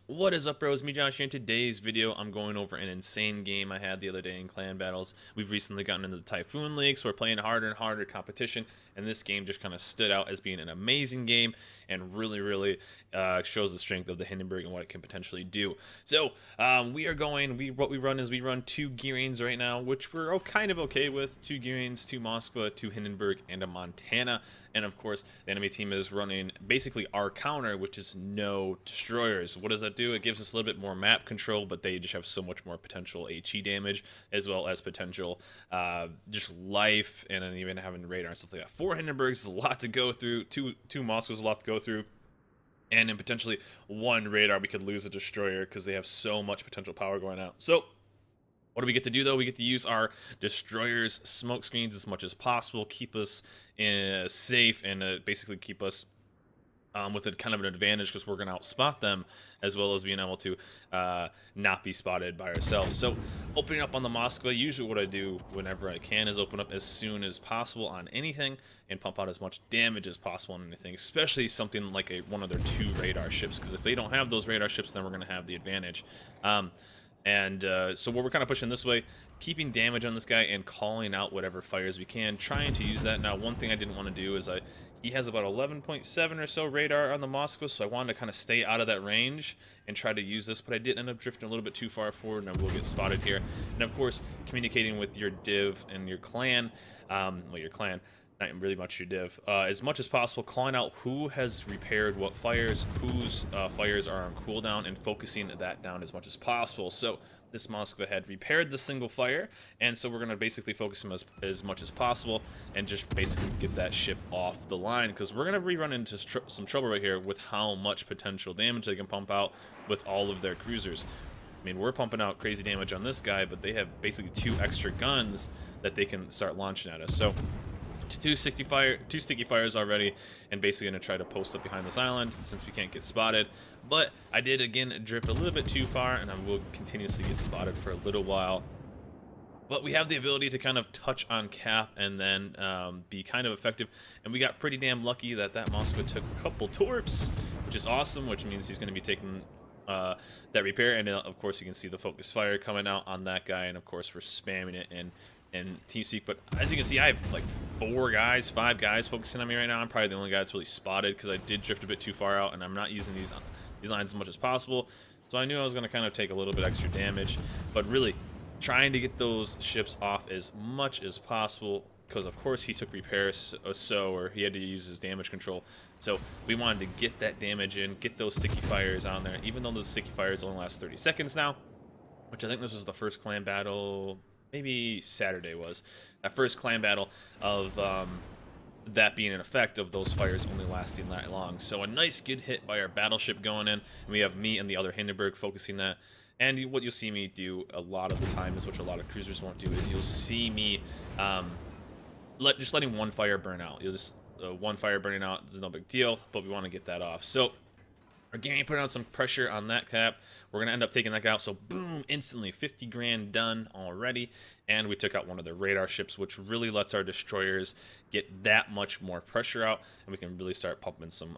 What is up, bros? Me, Josh, here. In today's video, I'm going over an insane game I had the other day in clan battles. We've recently gotten into the Typhoon League, so we're playing harder and harder competition, and this game just kind of stood out as being an amazing game and really shows the strength of the Hindenburg and what it can potentially do. So, what we run is we run 2 gearings right now, which we're kind of okay with. 2 gearings, 2 Moskva, 2 Hindenburg, and a Montana. And of course, the enemy team is running basically our counter, which is no destroyers. What does that do? It gives us a little bit more map control, but they just have so much more potential HE damage, as well as potential just life, and then even having radar and stuff like that. 4 Hindenburgs is a lot to go through. Two Moskvas is a lot to go through. And in potentially 1 radar, we could lose a destroyer because they have so much potential power going out. So what do we get to do, though? We get to use our destroyers' smoke screens as much as possible, keep us safe, and basically keep us with a kind of an advantage because we're going to outspot them, as well as being able to not be spotted by ourselves. So opening up on the Moskva, usually what I do whenever I can is open up as soon as possible on anything and pump out as much damage as possible on anything, especially something like one of their 2 radar ships, because if they don't have those radar ships, then we're going to have the advantage. So what we're kind of pushing this way, keeping damage on this guy and calling out whatever fires we can, trying to use that. Now, one thing I didn't want to do is he has about 11.7 or so radar on the Moskva, so I wanted to kind of stay out of that range and try to use this, but I did end up drifting a little bit too far forward, and I will get spotted here. And of course, communicating with your div and your clan, your clan, not really much your div, as much as possible, calling out who has repaired what fires, whose fires are on cooldown, and focusing that down as much as possible. So this Moskva had repaired the single fire, and so we're going to basically focus him as much as possible and just basically get that ship off the line, because we're going to run into some trouble right here with how much potential damage they can pump out with all of their cruisers. I mean, we're pumping out crazy damage on this guy, but they have basically 2 extra guns that they can start launching at us. So two sticky fires already, and basically gonna try to post up behind this island since we can't get spotted. But I did again drift a little bit too far, and I will continuously get spotted for a little while. But we have the ability to kind of touch on cap and then be kind of effective, and we got pretty damn lucky that Moskva took a couple torps, which is awesome, which means he's going to be taking that repair. And of course you can see the focus fire coming out on that guy, and of course we're spamming it in TeamSpeak. But as you can see, I have like 5 guys focusing on me right now. I'm probably the only guy that's really spotted because I did drift a bit too far out, and I'm not using these lines as much as possible. So I knew I was going to kind of take a little bit extra damage, but really trying to get those ships off as much as possible, because of course he took repairs, or he had to use his damage control. So we wanted to get that damage in, get those sticky fires on there, even though those sticky fires only last 30 seconds now, which I think this was the first clan battle. Maybe Saturday was that first clan battle of that being an effect of those fires only lasting that long. So a nice good hit by our battleship going in, and we have me and the other Hindenburg focusing that. And what you'll see me do a lot of the time is, which a lot of cruisers won't do, is you'll see me just letting 1 fire burn out. You'll just 1 fire burning out is no big deal, but we want to get that off. So we're going to put on some pressure on that cap. We're going to end up taking that guy out. So boom, instantly 50 grand done already. And we took out one of the radar ships, which really lets our destroyers get that much more pressure out. And we can really start pumping some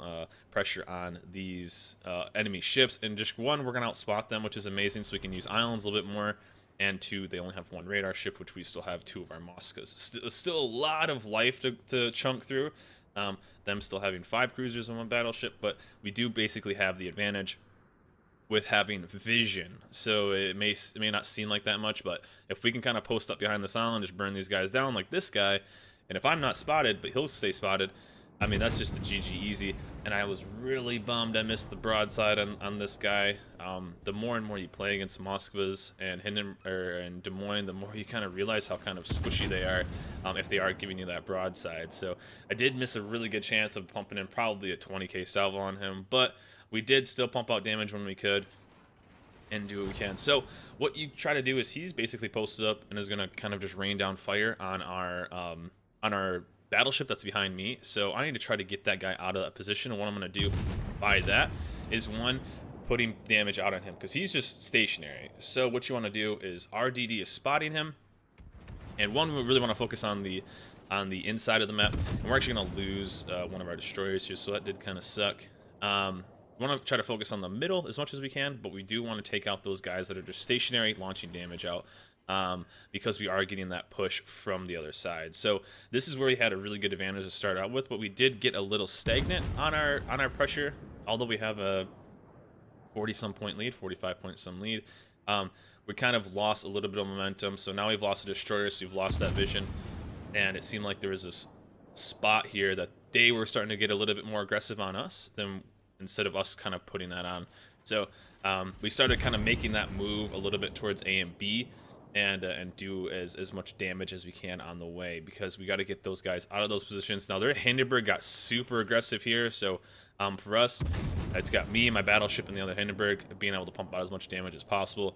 pressure on these enemy ships. And just 1, we're going to outspot them, which is amazing. So we can use islands a little bit more. And 2, they only have 1 radar ship, which we still have 2 of our Moskvas. Still a lot of life to chunk through. Them still having 5 cruisers on 1 battleship, but we do basically have the advantage with having vision. So it may not seem like that much, but if we can kind of post up behind this island, just burn these guys down like this guy, and if I'm not spotted, but he'll stay spotted, I mean, that's just a GG easy. And I was really bummed I missed the broadside on this guy. The more and more you play against Moskvas and Des Moines, the more you kind of realize how kind of squishy they are if they are giving you that broadside. So I did miss a really good chance of pumping in probably a 20k salvo on him, but we did still pump out damage when we could and do what we can. So what you try to do is, he's basically posted up and is going to kind of just rain down fire on our battleship that's behind me. So I need to try to get that guy out of that position, and what I'm going to do by that is, 1, putting damage out on him because he's just stationary. So what you want to do is, RDD is spotting him, and 1, we really want to focus on the inside of the map, and we're actually going to lose one of our destroyers here, so that did kind of suck. We want to try to focus on the middle as much as we can, but we do want to take out those guys that are just stationary, launching damage out, because we are getting that push from the other side. So this is where we had a really good advantage to start out with, but we did get a little stagnant on our pressure, although we have a 40-some point lead, 45-point-some lead. We kind of lost a little bit of momentum, so now we've lost a destroyer, so we've lost that vision, and it seemed like there was this spot here that they were starting to get a little bit more aggressive on us than instead of us kind of putting that on. So we started kind of making that move a little bit towards A and B, and do as much damage as we can on the way, because we got to get those guys out of those positions. Now their Hindenburg got super aggressive here, so for us, it's got me, my battleship, and the other Hindenburg being able to pump out as much damage as possible.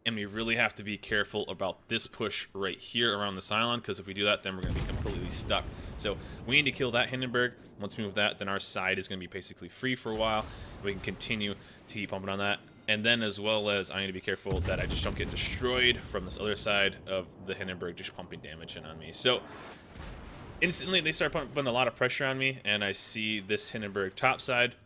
And we really have to be careful about this push right here around this island, because if we do that, then we're going to be completely stuck. So we need to kill that Hindenburg. Once we move that, then our side is going to be basically free for a while. We can continue to keep pumping on that. And then as well as I need to be careful that I just don't get destroyed from this other side of the Hindenburg just pumping damage in on me. So instantly they start putting a lot of pressure on me, and I see this Hindenburg top side.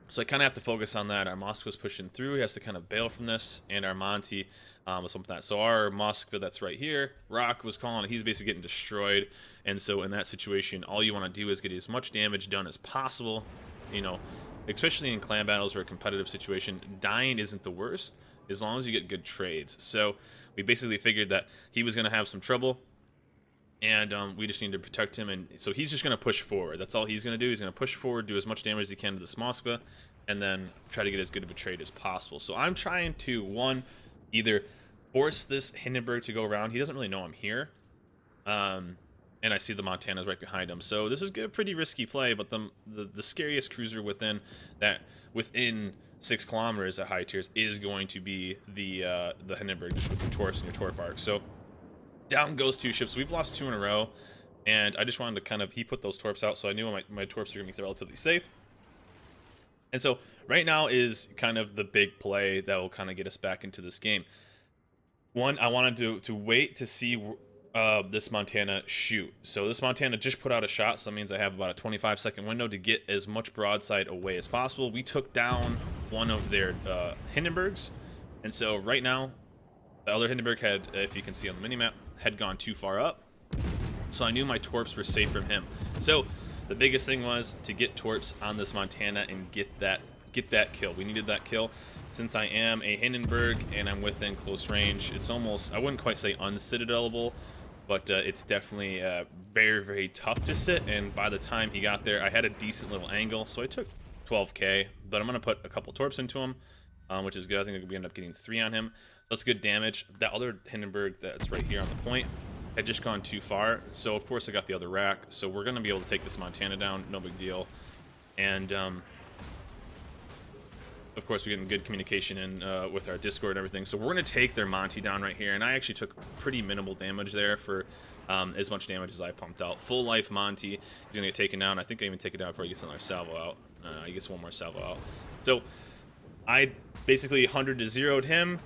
So I kind of have to focus on that. Our Moskva's pushing through. He has to kind of bail from this, and our Monty was something that. So our Moskva that's right here, Rock was calling it. He's basically getting destroyed. And so in that situation, all you want to do is get as much damage done as possible. You know, especially in clan battles or a competitive situation, dying isn't the worst as long as you get good trades. So we basically figured that he was going to have some trouble, and we just need to protect him. And so he's just going to push forward. That's all he's going to do. He's going to push forward, do as much damage as he can to this Moskva, and then try to get as good of a trade as possible. So I'm trying to, one, either force this Hindenburg to go around. He doesn't really know I'm here. And I see the Montanas right behind him. So this is a pretty risky play, but the scariest cruiser within 6 kilometers at high tiers is going to be the Hindenburg, just with your torps and your torp arc. So down goes 2 ships. We've lost 2 in a row, and I just wanted to kind of, he put those torps out, so I knew my torps are going to be relatively safe. And so right now is kind of the big play that will kind of get us back into this game. One, I wanted to wait to see this Montana shoot. So this Montana just put out a shot, so that means I have about a 25-second window to get as much broadside away as possible. We took down one of their Hindenburgs, and so right now the other Hindenburg had, if you can see on the minimap, had gone too far up, so I knew my torps were safe from him. So the biggest thing was to get torps on this Montana and get that kill. We needed that kill. Since I am a Hindenburg and I'm within close range, it's almost, I wouldn't quite say uncitadellable, but it's definitely very, very tough to sit. And by the time he got there, I had a decent little angle, so I took 12k, but I'm going to put a couple torps into him, which is good. I think we end up getting 3 on him. So that's good damage. That other Hindenburg that's right here on the point had just gone too far, so of course I got the other rack. So we're going to be able to take this Montana down, no big deal. And of course, we're getting good communication in with our Discord and everything. So we're going to take their Monty down right here. And I actually took pretty minimal damage there for as much damage as I pumped out. Full life Monty. He's going to get taken down. I think I even take it down before he gets another salvo out. He gets one more salvo out. So I basically 100 to 0'd him.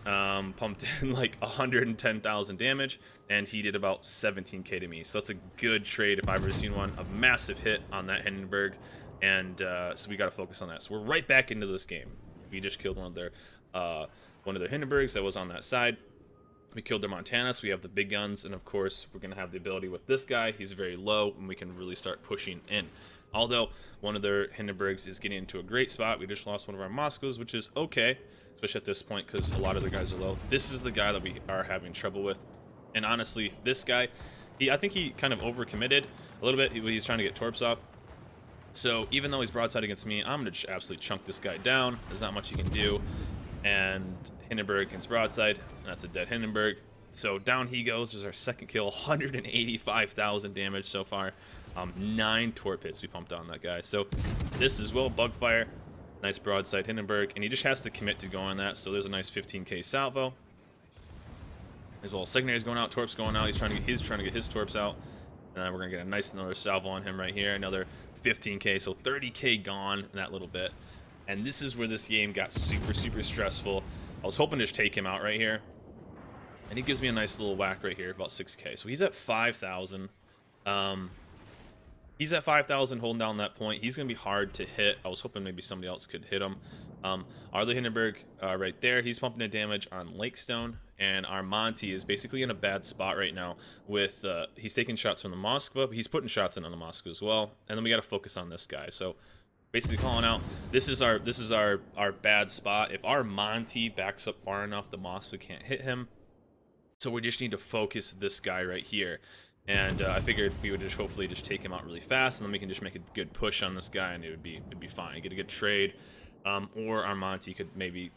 Pumped in like 110,000 damage. And he did about 17k to me. So that's a good trade if I've ever seen one. A massive hit on that Hindenburg. And so we got to focus on that. So we're right back into this game. We just killed one of their Hindenburgs that was on that side. We killed their Montana, so we have the big guns, and of course we're going to have the ability with this guy. He's very low, and we can really start pushing in. Although one of their Hindenburgs is getting into a great spot. We just lost one of our Moskos, which is okay, especially at this point because a lot of the guys are low. This is the guy that we are having trouble with, and honestly, this guy, I think he kind of overcommitted a little bit. He's trying to get torps off. So even though he's broadside against me, I'm going to just absolutely chunk this guy down. There's not much he can do. And Hindenburg against broadside. And that's a dead Hindenburg. So down he goes. There's our second kill. 185,000 damage so far. 9 torp hits we pumped on that guy. So this is well bugfire. Nice broadside Hindenburg. And he just has to commit to go on that. So there's a nice 15k salvo. As well as secondaries going out. Torps going out. He's trying to get his torps out. And then we're going to get a nice another salvo on him right here. Another 15k, so 30k gone in that little bit. And this is where this game got super, super stressful. I was hoping to just take him out right here. And he gives me a nice little whack right here, about 6k. So he's at 5,000. He's at 5,000 holding down that point. He's going to be hard to hit. I was hoping maybe somebody else could hit him. Our Hindenburg right there, he's pumping in damage on Lakestone. And our Monty is basically in a bad spot right now with, he's taking shots from the Moskva, but he's putting shots in on the Moskva as well. And then we got to focus on this guy. So basically calling out, this is our bad spot. If our Monty backs up far enough, the Moskva can't hit him. So we just need to focus this guy right here. And I figured we would just hopefully just take him out really fast, and then we can just make a good push on this guy, and it'd be fine. Get a good trade, or our Monty could maybe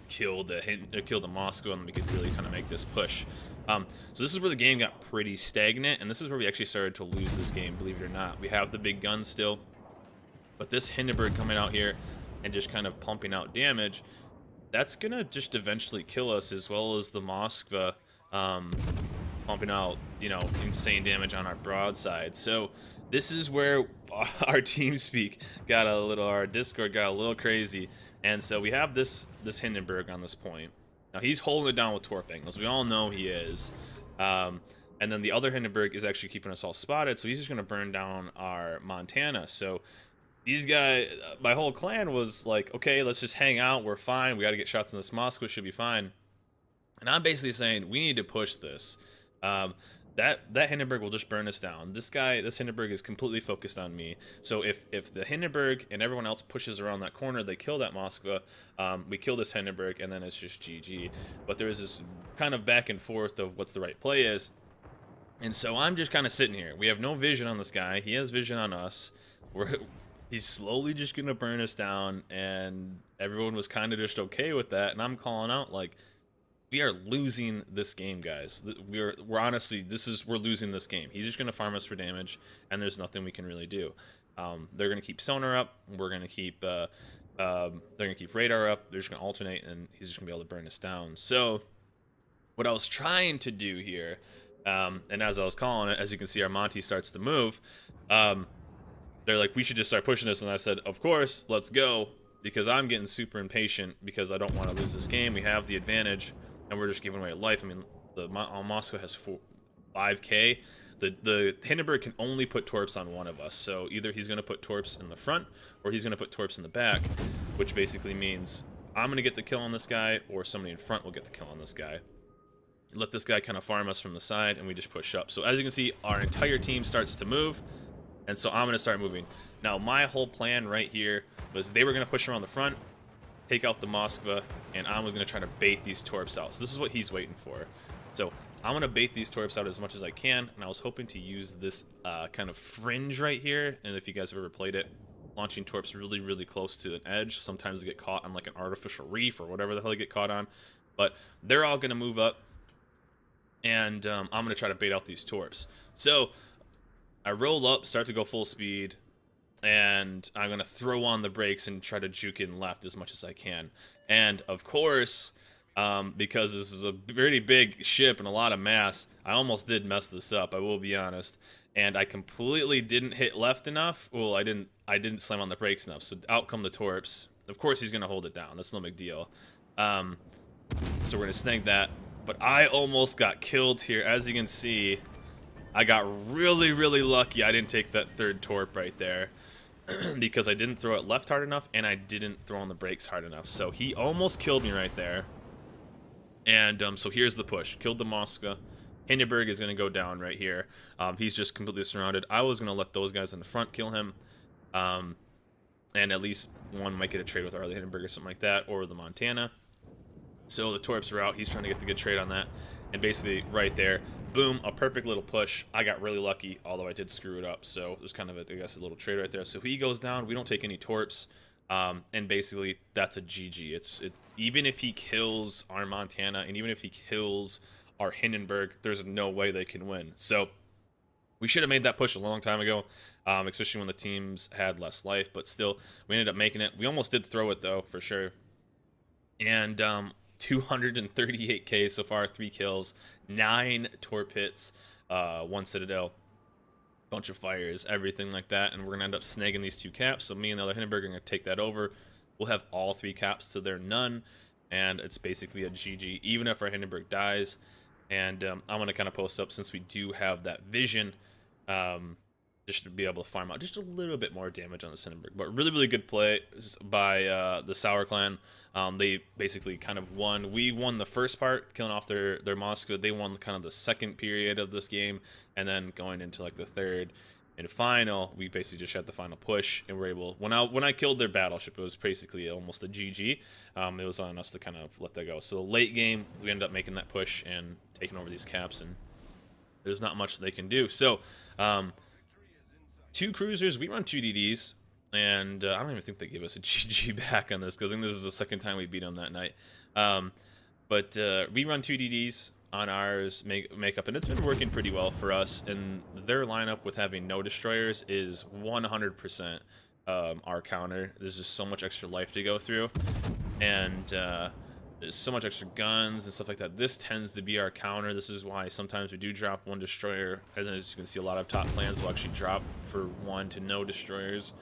kill the Moscow, and we could really kind of make this push. So this is where the game got pretty stagnant, and this is where we actually started to lose this game. Believe it or not, we have the big guns still, but this Hindenburg coming out here and just kind of pumping out damage, that's gonna just eventually kill us, as well as the Moskva. Pumping out, you know, insane damage on our broadside. So this is where our TeamSpeak got a little, our Discord got a little crazy, and so we have this Hindenburg on this point. Now he's holding it down with torp angles. We all know he is, and then the other Hindenburg is actually keeping us all spotted. So he's just gonna burn down our Montana. So these guys, my whole clan was like, okay, let's just hang out. We're fine. We got to get shots in this Moscow. Should be fine. And I'm basically saying we need to push this. That Hindenburg will just burn us down. This Hindenburg is completely focused on me. So if the Hindenburg and everyone else pushes around that corner, they kill that Moskva, we kill this Hindenburg, and then it's just GG. But there is this kind of back and forth of what's the right play is. And so I'm just kind of sitting here. We have no vision on this guy. He has vision on us. He's slowly just going to burn us down, and everyone was kind of just okay with that. And I'm calling out, like, we are losing this game, guys. We're honestly, we're losing this game. He's just gonna farm us for damage, and there's nothing we can really do. They're gonna keep sonar up. We're gonna keep they're gonna keep radar up. They're just gonna alternate, and he's just gonna be able to burn us down. So what I was trying to do here, and as I was calling it, as you can see, our Monty starts to move. They're like, we should just start pushing this, and I said, of course, let's go, because I'm getting super impatient because I don't want to lose this game. We have the advantage, and we're just giving away life. I mean, the Moscow has 5k. The Hindenburg can only put torps on one of us. So either he's going to put torps in the front, or he's going to put torps in the back, which basically means I'm going to get the kill on this guy, or somebody in front will get the kill on this guy. Let this guy kind of farm us from the side, and we just push up. So as you can see, our entire team starts to move, and so I'm going to start moving. Now, my whole plan right here was they were going to push around the front, take out the Moskva, and I was going to try to bait these torps out. So this is what he's waiting for. So I'm going to bait these torps out as much as I can, and I was hoping to use this kind of fringe right here. And if you guys have ever played it, launching torps really, really close to an edge. Sometimes they get caught on like an artificial reef or whatever the hell they get caught on. But they're all going to move up, and I'm going to try to bait out these torps. So I roll up, start to go full speed, and I'm going to throw on the brakes and try to juke in left as much as I can. And, of course, because this is a pretty big ship and a lot of mass, I almost did mess this up, I will be honest. And I completely didn't hit left enough. Well, I didn't slam on the brakes enough, so out come the torps. Of course he's going to hold it down. That's no big deal. So we're going to snag that. But I almost got killed here. As you can see, I got really, really lucky I didn't take that third torp right there. Because I didn't throw it left hard enough, and I didn't throw on the brakes hard enough. So he almost killed me right there. And so here's the push. Killed the Moskva. Hindenburg is going to go down right here. He's just completely surrounded. I was going to let those guys in the front kill him. And at least one might get a trade with our Hindenburg or something like that, or the Montana. So the torps are out. He's trying to get the good trade on that. And basically right there, boom, a perfect little push. I got really lucky, although I did screw it up. So there's kind of, I guess, a little trade right there. So he goes down. We don't take any torps. And basically, that's a GG. Even if he kills our Montana, and even if he kills our Hindenburg, there's no way they can win. So we should have made that push a long time ago, especially when the teams had less life. But still, we ended up making it. We almost did throw it, though, for sure. And 238k so far, 3 kills, 9 torp hits, 1 citadel, bunch of fires, everything like that. And we're going to end up snagging these 2 caps. So me and the other Hindenburg are going to take that over. We'll have all 3 caps to their none. And it's basically a GG, even if our Hindenburg dies. And I'm going to kind of post up, since we do have that vision. just to be able to farm out just a little bit more damage on the Hindenburg. But really, really good play by the Sour Clan. They basically kind of won. We won the first part, killing off their Moscow. They won kind of the second period of this game, and then going into like the third and final, we basically just had the final push, and we're able. When I killed their battleship, it was basically almost a GG. It was on us to kind of let that go. So late game, we ended up making that push and taking over these caps, and there's not much they can do. So. 2 cruisers, we run 2 DDs, and I don't even think they gave us a GG back on this, because I think this is the second time we beat them that night. But we run 2 DDs on ours makeup, and it's been working pretty well for us. And their lineup with having no destroyers is 100% our counter. There's just so much extra life to go through, and there's so much extra guns and stuff like that. This tends to be our counter. This is why sometimes we do drop 1 destroyer. As you can see, a lot of top plans will actually drop for 1 to no destroyers.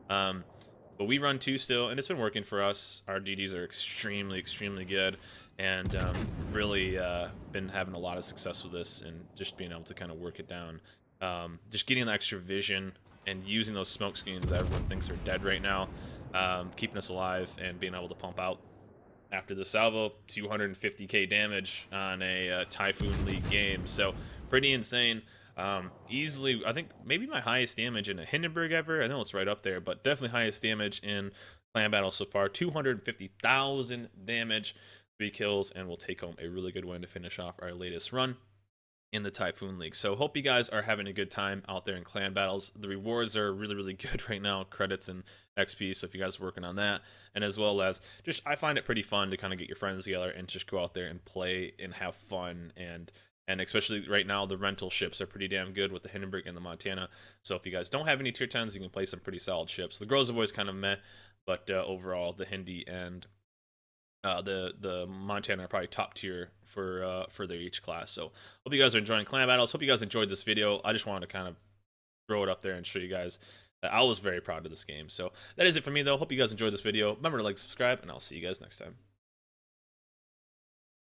But we run 2 still, and it's been working for us. Our DDs are extremely, extremely good, and really been having a lot of success with this, and just being able to kind of work it down. Just getting the extra vision and using those smoke screens that everyone thinks are dead right now, keeping us alive and being able to pump out after the salvo 250k damage on a Typhoon League game. So pretty insane. Easily, I think maybe my highest damage in a Hindenburg ever. I know it's right up there, but definitely highest damage in clan battle so far. 250,000 damage, 3 kills, and we'll take home a really good win to finish off our latest run in the Typhoon League. So hope you guys are having a good time out there in clan battles. The rewards are really, really good right now, credits and XP, so if you guys are working on that, and as well as just, I find it pretty fun to kind of get your friends together and just go out there and play and have fun, and especially right now the rental ships are pretty damn good with the Hindenburg and the Montana. So if you guys don't have any tier 10s, you can play some pretty solid ships. The Grows are always kind of meh, but overall the Hindi and the Montana are probably top tier for their each class. So hope you guys are enjoying clan battles. Hope you guys enjoyed this video. I just wanted to kind of throw it up there and show you guys that I was very proud of this game. So that is it for me, though. Hope you guys enjoyed this video. Remember to like, subscribe, and I'll see you guys next time.